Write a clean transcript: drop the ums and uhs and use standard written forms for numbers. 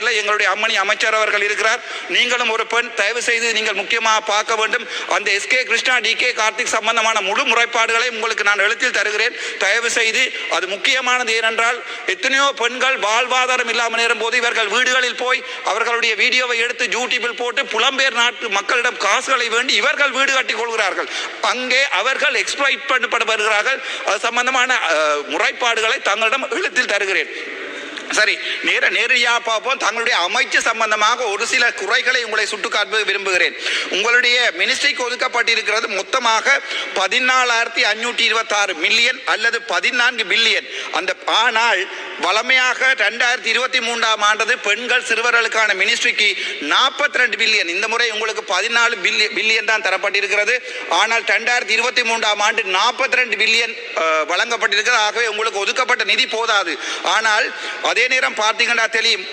இல்லை. எங்களுடைய அம்மணி அமைச்சர் அவர்கள் இருக்கிறார். நீங்களும் ஒரு பெண், தயவு செய்து நீங்கள் முக்கியமாக பார்க்க வேண்டும். அந்த எஸ்கே கிருஷ்ணா டிகே கார்த்திக் சம்பந்தமான முழு முறைப்பாடுகளை உங்களுக்கு நான் எழுத்தில் தருகிறேன். தயவு செய்து அது முக்கியமானது. ஏனென்றால் எத்தனையோ பெண்கள் வாழ்வாதாரம் இல்லாமல் நேரும் போது இவர்கள் வீடுகளில் போய் அவர்களுடைய வீடியோவை எடுத்து யூடியூபில் போட்டு புலம்பெயர் நாட்டு மக்களிடம் காசுகளை வேண்டி இவர்கள் வீடு கட்டிக் கொள்கிறார்கள். அங்கே அவர்கள் எக்ஸ்ப்ளாய்ட் பண்ணப்பட்டு வருகிறார்கள். அது சம்பந்தமான முறைப்பாடுகளை தங்களிடம் எழுத்தில் தருகிறேன். சரி, நேரடியாக பார்ப்போம். தங்களுடைய அமைச்சு சம்பந்தமாக ஒரு சில குறைகளை உங்களை சுட்டுக்காட்ட விரும்புகிறேன். உங்களுடைய மினிஸ்ட்ரிக்கு ஒதுக்கப்பட்டிருக்கிறது மொத்தமாக 14,526 மில்லியன் அல்லது 14 பில்லியன். ஆனால் வளமையாக 2023ஆம் ஆண்டு பெண்கள் சிறுவர்களுக்கான மினிஸ்ட்ரிக்கு 42 பில்லியன். இந்த முறை உங்களுக்கு 14 பில்லியன் தான் தரப்பட்டிருக்கிறது. ஆனால் 2023ஆம் ஆண்டு 42 பில்லியன் வழங்கப்பட்டிருக்கிறது. ஆகவே உங்களுக்கு ஒதுக்கப்பட்ட நிதி போதாது. ஆனால் அதே நேரம் பார்த்தீங்கன்னா தெரியும்,